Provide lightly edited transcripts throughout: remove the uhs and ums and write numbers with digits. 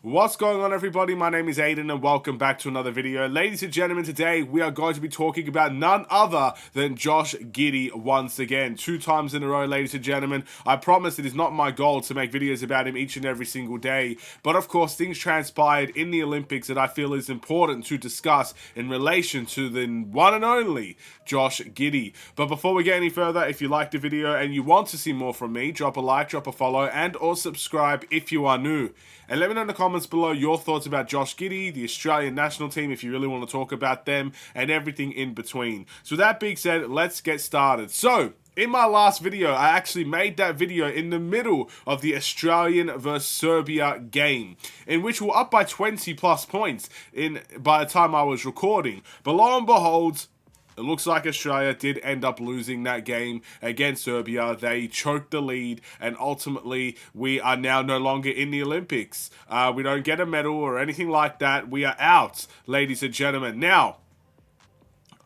What's going on, everybody? My name is Aiden and welcome back to another video. Ladies and gentlemen, today we are going to be talking about none other than Josh Giddey once again. 2 times in a row, ladies and gentlemen. I promise it is not my goal to make videos about him each and every single day. But of course, things transpired in the Olympics that I feel is important to discuss in relation to the one and only Josh Giddey. But before we get any further, if you liked the video and you want to see more from me, drop a like, drop a follow, and or subscribe if you are new. And let me know in the comments below your thoughts about Josh Giddey, the Australian national team, if you really want to talk about them, and everything in between. So with that being said, let's get started. So, in my last video, I actually made that video in the middle of the Australian versus Serbia game, in which we're up by 20 plus points by the time I was recording. But lo and behold, it looks like Australia did end up losing that game against Serbia. They choked the lead, and ultimately, we are now no longer in the Olympics. We don't get a medal or anything like that. We are out, ladies and gentlemen. Now,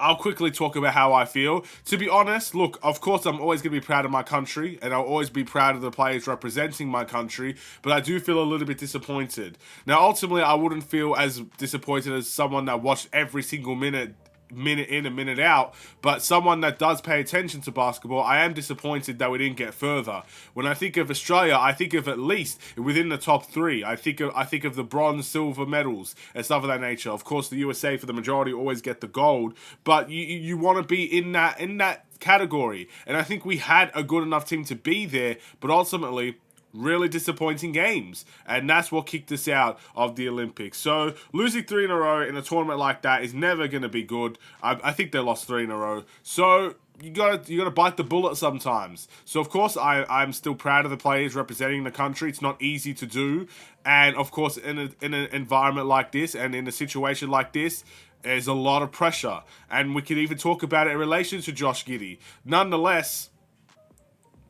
I'll quickly talk about how I feel. To be honest, look, of course I'm always going to be proud of my country, and I'll always be proud of the players representing my country, but I do feel a little bit disappointed. Now, ultimately, I wouldn't feel as disappointed as someone that watched every single minute in and minute out, but someone that does pay attention to basketball, I am disappointed that we didn't get further. When I think of Australia, I think of at least within the top 3. I think of the bronze, silver medals and stuff of that nature. Of course, the USA for the majority always get the gold, but you want to be in that category, and I think we had a good enough team to be there, but ultimately, really disappointing games, and that's what kicked us out of the Olympics. So losing 3 in a row in a tournament like that is never going to be good. I think they lost 3 in a row. So you gotta bite the bullet sometimes. So of course I'm still proud of the players representing the country. It's not easy to do, and of course in an environment like this and in a situation like this, there's a lot of pressure, and we can even talk about it in relation to Josh Giddey. Nonetheless,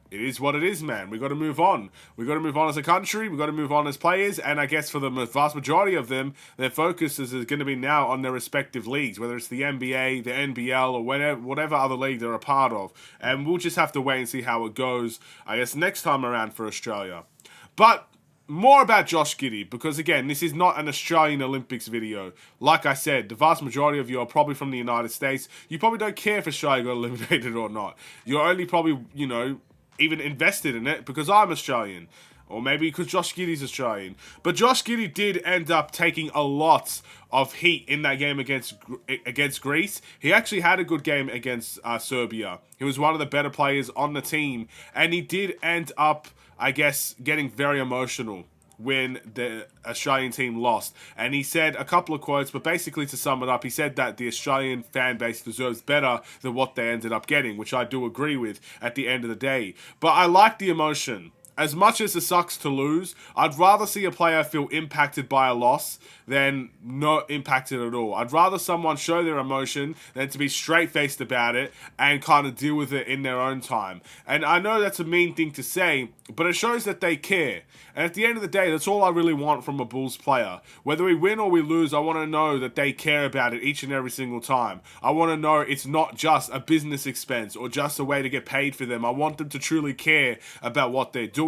it is what it is, man. We got to move on. We got to move on as a country. We got to move on as players. And I guess for the vast majority of them, their focus is going to be now on their respective leagues, whether it's the NBA, the NBL, or whatever other league they're a part of. And we'll just have to wait and see how it goes, I guess, next time around for Australia. But more about Josh Giddey, because again, this is not an Australian Olympics video. Like I said, the vast majority of you are probably from the United States. You probably don't care if Australia got eliminated or not. You're only probably, even invested in it because I'm Australian, or maybe because Josh Giddey's Australian. But Josh Giddey did end up taking a lot of heat in that game against Greece. He actually had a good game against Serbia. He was one of the better players on the team, and he did end up, I guess, getting very emotional when the Australian team lost. And he said a couple of quotes, but basically to sum it up, he said that the Australian fan base deserves better than what they ended up getting, which I do agree with at the end of the day. But I like the emotion. As much as it sucks to lose, I'd rather see a player feel impacted by a loss than not impacted at all. I'd rather someone show their emotion than to be straight-faced about it and kind of deal with it in their own time. And I know that's a mean thing to say, but it shows that they care. And at the end of the day, that's all I really want from a Bulls player. Whether we win or we lose, I want to know that they care about it each and every single time. I want to know it's not just a business expense or just a way to get paid for them. I want them to truly care about what they're doing.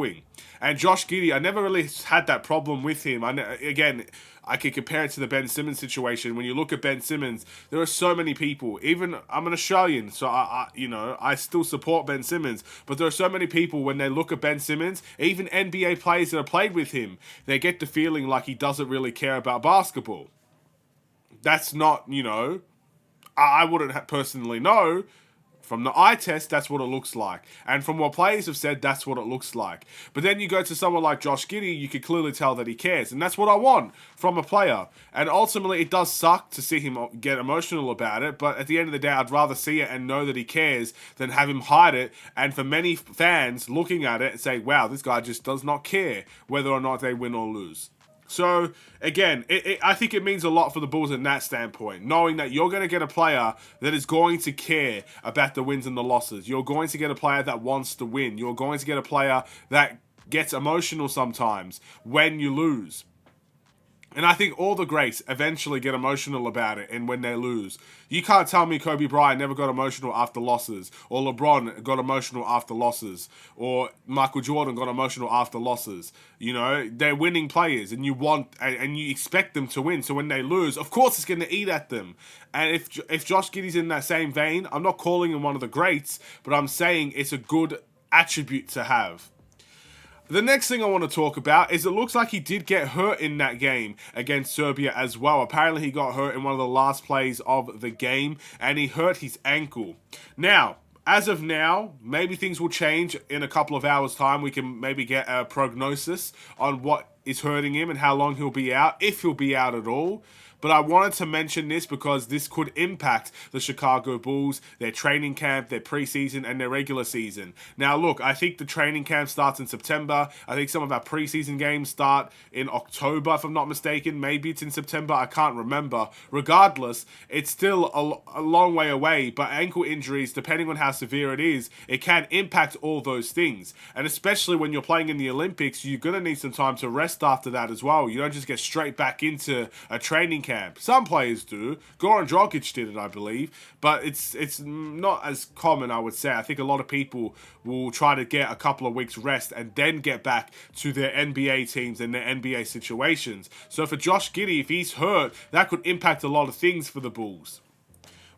And Josh Giddey, I never really had that problem with him. Again, I could compare it to the Ben Simmons situation. When you look at Ben Simmons, there are so many people. Even I'm an Australian, so I still support Ben Simmons. But there are so many people when they look at Ben Simmons, even NBA players that have played with him, they get the feeling like he doesn't really care about basketball. That's not, I wouldn't personally know. From the eye test, that's what it looks like. And from what players have said, that's what it looks like. But then you go to someone like Josh Giddey, you can clearly tell that he cares. And that's what I want from a player. And ultimately, it does suck to see him get emotional about it. But at the end of the day, I'd rather see it and know that he cares than have him hide it. And for many fans looking at it and say, wow, this guy just does not care whether or not they win or lose. So, again, I think it means a lot for the Bulls in that standpoint, knowing that you're going to get a player that is going to care about the wins and the losses. You're going to get a player that wants to win. You're going to get a player that gets emotional sometimes when you lose. And I think all the greats eventually get emotional about it, and when they lose. You can't tell me Kobe Bryant never got emotional after losses, or LeBron got emotional after losses, or Michael Jordan got emotional after losses. You know, they're winning players, and you expect them to win. So when they lose, of course it's going to eat at them. And if Josh Giddey's in that same vein, I'm not calling him one of the greats, but I'm saying it's a good attribute to have. The next thing I want to talk about is it looks like he did get hurt in that game against Serbia as well. Apparently he got hurt in one of the last plays of the game, and he hurt his ankle. Now, as of now, maybe things will change in a couple of hours' time. We can maybe get a prognosis on what is hurting him and how long he'll be out, if he'll be out at all. But I wanted to mention this because this could impact the Chicago Bulls, their training camp, their preseason, and their regular season. Now, look, I think the training camp starts in September. I think some of our preseason games start in October, if I'm not mistaken. Maybe it's in September. I can't remember. Regardless, it's still a long way away. But ankle injuries, depending on how severe it is, it can impact all those things. And especially when you're playing in the Olympics, you're going to need some time to rest after that as well. You don't just get straight back into a training camp. Some players do. Goran Dragic did it, I believe, but it's not as common, I would say. I think a lot of people will try to get a couple of weeks rest and then get back to their NBA teams and their NBA situations. So for Josh Giddey, if he's hurt, that could impact a lot of things for the Bulls.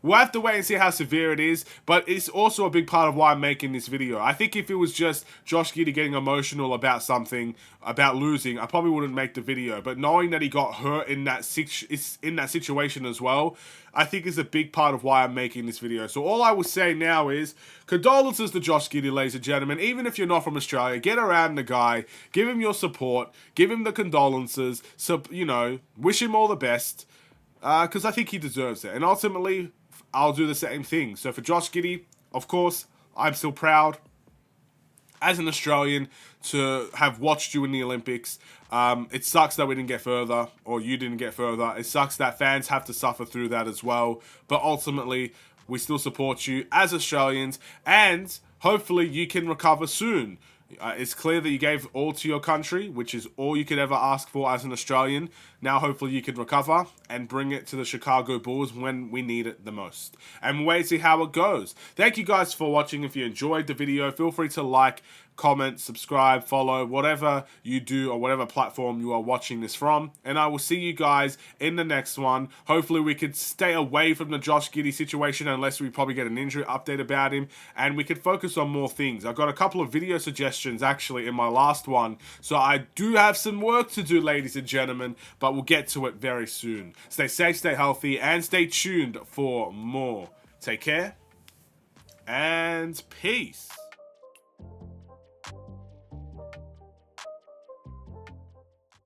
We'll have to wait and see how severe it is, but it's also a big part of why I'm making this video. I think if it was just Josh Giddey getting emotional about something, about losing, I probably wouldn't make the video. But knowing that he got hurt in that situation as well, I think is a big part of why I'm making this video. So all I will say now is, condolences to Josh Giddey, ladies and gentlemen. Even if you're not from Australia, get around the guy, give him your support, give him the condolences, so, you know, wish him all the best, because I think he deserves it. And ultimately, I'll do the same thing. So for Josh Giddey, of course, I'm still proud as an Australian to have watched you in the Olympics. It sucks that we didn't get further, or you didn't get further. It sucks that fans have to suffer through that as well. But ultimately, we still support you as Australians, and hopefully you can recover soon. It's clear that you gave all to your country, which is all you could ever ask for as an Australian. Now, hopefully, you can recover and bring it to the Chicago Bulls when we need it the most. And we'll wait to see how it goes. Thank you guys for watching. If you enjoyed the video, feel free to like, comment, subscribe, follow, whatever you do or whatever platform you are watching this from. And I will see you guys in the next one. Hopefully, we could stay away from the Josh Giddey situation unless we probably get an injury update about him. And we could focus on more things. I've got a couple of video suggestions actually in my last one. So I do have some work to do, ladies and gentlemen. But we'll get to it very soon. Stay safe, stay healthy, and stay tuned for more. Take care, and peace.